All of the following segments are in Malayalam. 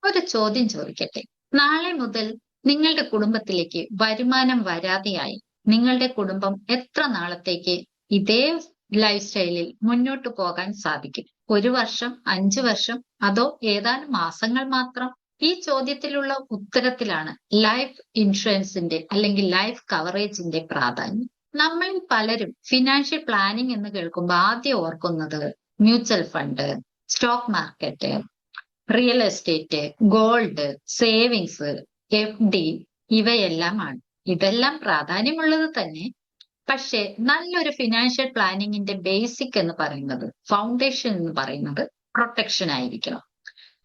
ഒരു ചോദ്യം ചോദിക്കട്ടെ. നാളെ മുതൽ നിങ്ങളുടെ കുടുംബത്തിലേക്ക് വരുമാനം വരാതെയായി നിങ്ങളുടെ കുടുംബം എത്ര നാളത്തേക്ക് ഇതേ ലൈഫ് സ്റ്റൈലിൽ മുന്നോട്ട് പോകാൻ സാധിക്കും? 1 വർഷം, 5 വർഷം, അതോ ഏതാനും മാസങ്ങൾ മാത്രം? ഈ ചോദ്യത്തിലുള്ള ഉത്തരത്തിലാണ് ലൈഫ് ഇൻഷുറൻസിന്റെ അല്ലെങ്കിൽ ലൈഫ് കവറേജിന്റെ പ്രാധാന്യം. നമ്മളിൽ പലരും ഫിനാൻഷ്യൽ പ്ലാനിംഗ് എന്ന് കേൾക്കുമ്പോൾ ആദ്യം ഓർക്കുന്നത് mutual fund, stock market, real estate, gold, savings, FD ഇവയെല്ലാമാണ്. ഇതെല്ലാം പ്രാധാന്യമുള്ളത് തന്നെ. പക്ഷെ നല്ലൊരു ഫിനാൻഷ്യൽ പ്ലാനിങ്ങിന്റെ ബേസിക് എന്ന് പറയുന്നത്, ഫൗണ്ടേഷൻ എന്ന് പറയുന്നത് പ്രൊട്ടക്ഷൻ ആയിരിക്കണം.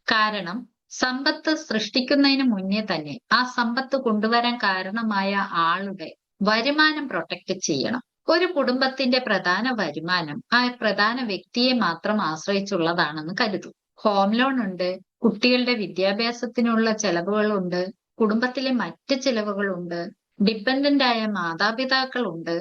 കാരണം സമ്പത്ത് സൃഷ്ടിക്കുന്നതിന് മുന്നേ തന്നെ ആ സമ്പത്ത് കൊണ്ടുവരാൻ കാരണമായ ആളുടെ വരുമാനം പ്രൊട്ടക്ട് ചെയ്യണം. ഒരു കുടുംബത്തിന്റെ പ്രധാന വരുമാനം ആ പ്രധാന വ്യക്തിയെ മാത്രം ആശ്രയിച്ചുള്ളതാണെന്ന് കരുതും. ഹോം ലോൺ ഉണ്ട്, കുട്ടികളുടെ വിദ്യാഭ്യാസത്തിനുള്ള ചെലവുകളുണ്ട്, കുടുംബത്തിലെ മറ്റ് ചെലവുകളുണ്ട്, ഡിപ്പെൻഡന്റ് ആയ മാതാപിതാക്കളുണ്ട്,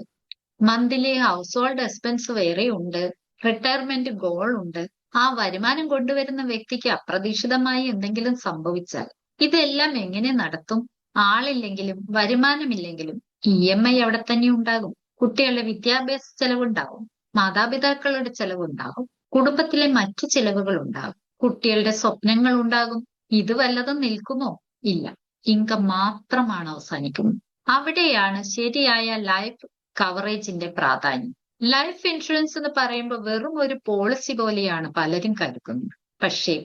മന്ത്ലി ഹൗസ് ഹോൾഡ് എക്സ്പെൻസ് വേറെയുണ്ട്, റിട്ടയർമെന്റ് ഗോൾ ഉണ്ട്. ആ വരുമാനം കൊണ്ടുവരുന്ന വ്യക്തിക്ക് അപ്രതീക്ഷിതമായി എന്തെങ്കിലും സംഭവിച്ചാൽ ഇതെല്ലാം എങ്ങനെ നടത്തും? ആളില്ലെങ്കിലും വരുമാനമില്ലെങ്കിലും EMI അവിടെ തന്നെ ഉണ്ടാകും. കുട്ടികളുടെ വിദ്യാഭ്യാസ ചെലവുണ്ടാകും, മാതാപിതാക്കളുടെ ചെലവുണ്ടാകും, കുടുംബത്തിലെ മറ്റു ചെലവുകൾ ഉണ്ടാകും, കുട്ടികളുടെ സ്വപ്നങ്ങൾ ഉണ്ടാകും. ഇത് വല്ലതും നിൽക്കുമോ? ഇല്ല. ഇൻകം മാത്രമാണ് അവസാനിക്കുന്നത്. അവിടെയാണ് ശരിയായ ലൈഫ് കവറേജിന്റെ പ്രാധാന്യം. ലൈഫ് ഇൻഷുറൻസ് എന്ന് പറയുമ്പോൾ വെറും ഒരു പോളിസി പോലെയാണ് പലരും കരുതുന്നത്. പക്ഷേ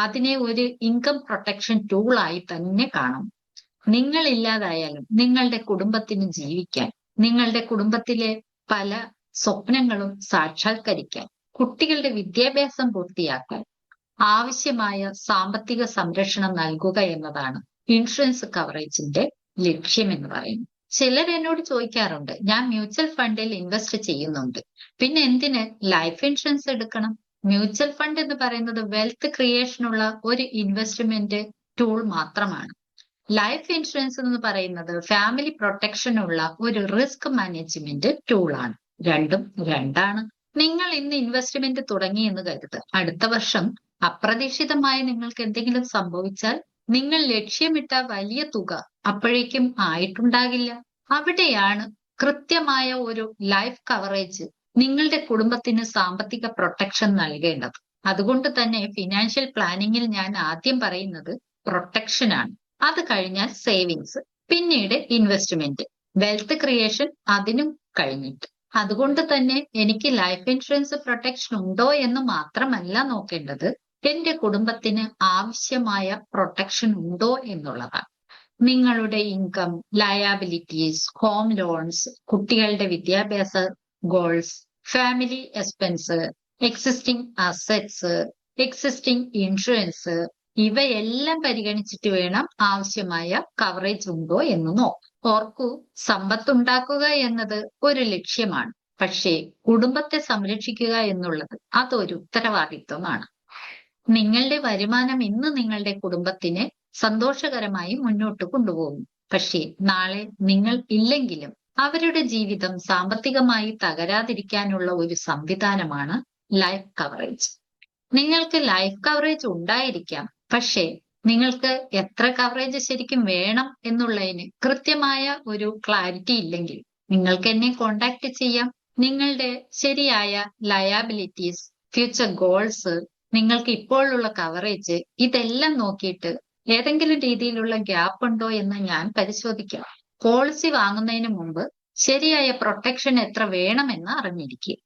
അതിനെ ഒരു ഇൻകം പ്രൊട്ടക്ഷൻ ടൂൾ ആയി തന്നെ കാണും. നിങ്ങൾ ഇല്ലാതായാലും നിങ്ങളുടെ കുടുംബത്തിന് ജീവിക്കാൻ, നിങ്ങളുടെ കുടുംബത്തിലെ പല സ്വപ്നങ്ങളും സാക്ഷാത്കരിക്കാൻ, കുട്ടികളുടെ വിദ്യാഭ്യാസം പൂർത്തിയാക്കാൻ ആവശ്യമായ സാമ്പത്തിക സംരക്ഷണം നൽകുക എന്നതാണ് ഇൻഷുറൻസ് കവറേജിന്റെ ലക്ഷ്യം എന്ന് പറയുന്നത്. ചിലർ എന്നോട് ചോദിക്കാറുണ്ട്, ഞാൻ മ്യൂച്വൽ ഫണ്ടിൽ ഇൻവെസ്റ്റ് ചെയ്യുന്നുണ്ട്, പിന്നെ എന്തിന് ലൈഫ് ഇൻഷുറൻസ് എടുക്കണം? മ്യൂച്വൽ ഫണ്ട് എന്ന് പറയുന്നത് വെൽത്ത് ക്രിയേഷനുള്ള ഒരു ഇൻവെസ്റ്റ്മെന്റ് ടൂൾ മാത്രമാണ്. ലൈഫ് ഇൻഷുറൻസ് എന്ന് പറയുന്നത് ഫാമിലി പ്രൊട്ടക്ഷനുള്ള ഒരു റിസ്ക് മാനേജ്മെന്റ് ടൂളാണ്. രണ്ടും രണ്ടാണ്. നിങ്ങൾ ഇന്ന് ഇൻവെസ്റ്റ്മെന്റ് തുടങ്ങി എന്ന് കരുതുക. അടുത്ത വർഷം അപ്രതീക്ഷിതമായി നിങ്ങൾക്ക് എന്തെങ്കിലും സംഭവിച്ചാൽ നിങ്ങൾ ലക്ഷ്യമിട്ട വലിയ തുക അപ്പോഴേക്കും ആയിട്ടുണ്ടാകില്ല. അവിടെയാണ് കൃത്യമായ ഒരു ലൈഫ് കവറേജ് നിങ്ങളുടെ കുടുംബത്തിന് സാമ്പത്തിക പ്രൊട്ടക്ഷൻ നൽകേണ്ടത്. അതുകൊണ്ട് തന്നെ ഫിനാൻഷ്യൽ പ്ലാനിങ്ങിൽ ഞാൻ ആദ്യം പറയുന്നത് പ്രൊട്ടക്ഷൻ ആണ്. അത് കഴിഞ്ഞാൽ സേവിങ്സ്, പിന്നീട് ഇൻവെസ്റ്റ്മെന്റ്, വെൽത്ത് ക്രിയേഷൻ അതിനും കഴിഞ്ഞിട്ട്. അതുകൊണ്ട് തന്നെ എനിക്ക് ലൈഫ് ഇൻഷുറൻസ് പ്രൊട്ടക്ഷൻ ഉണ്ടോ എന്ന് മാത്രമല്ല നോക്കേണ്ടത്, എന്റെ കുടുംബത്തിന് ആവശ്യമായ പ്രൊട്ടക്ഷൻ ഉണ്ടോ എന്നുള്ളതാണ്. നിങ്ങളുടെ ഇൻകം, ലയബിലിറ്റീസ്, ഹോം ലോൺസ്, കുട്ടികളുടെ വിദ്യാഭ്യാസ goals, family expense, existing assets, existing insurance ഇവയെല്ലാം പരിഗണിച്ചിട്ട് വേണം ആവശ്യമായ കവറേജ് ഉണ്ടോ എന്ന് നോക്കാം. ഓർക്കൂ, സമ്പത്തുണ്ടാക്കുക എന്നത് ഒരു ലക്ഷ്യമാണ്. പക്ഷേ കുടുംബത്തെ സംരക്ഷിക്കുക എന്നുള്ളത് അതൊരു ഉത്തരവാദിത്വമാണ്. നിങ്ങളുടെ വരുമാനം ഇന്ന് നിങ്ങളുടെ കുടുംബത്തിനെ സന്തോഷകരമായി മുന്നോട്ട് കൊണ്ടുപോകും. പക്ഷേ നാളെ നിങ്ങൾ ഇല്ലെങ്കിലും അവരുടെ ജീവിതം സാമ്പത്തികമായി തകരാതിരിക്കാനുള്ള ഒരു സംവിധാനമാണ് ലൈഫ് കവറേജ്. നിങ്ങൾക്ക് ലൈഫ് കവറേജ് ഉണ്ടായിരിക്കാം, പക്ഷേ നിങ്ങൾക്ക് എത്ര കവറേജ് ശരിക്കും വേണം എന്നുള്ളതിന് കൃത്യമായ ഒരു ക്ലാരിറ്റി ഇല്ലെങ്കിൽ നിങ്ങൾക്ക് എന്നെ കോണ്ടാക്ട് ചെയ്യാം. നിങ്ങളുടെ ശരിയായ ലയബിലിറ്റീസ്, ഫ്യൂച്ചർ ഗോൾസ്, നിങ്ങൾക്ക് ഇപ്പോഴുള്ള കവറേജ് ഇതെല്ലാം നോക്കിയിട്ട് ഏതെങ്കിലും രീതിയിലുള്ള ഗ്യാപ്പ് ഉണ്ടോ എന്ന് ഞാൻ പരിശോധിക്കാം. പോളിസി വാങ്ങുന്നതിന് മുമ്പ് ശരിയായ പ്രൊട്ടക്ഷൻ എത്ര വേണമെന്ന് അറിഞ്ഞിരിക്കുക.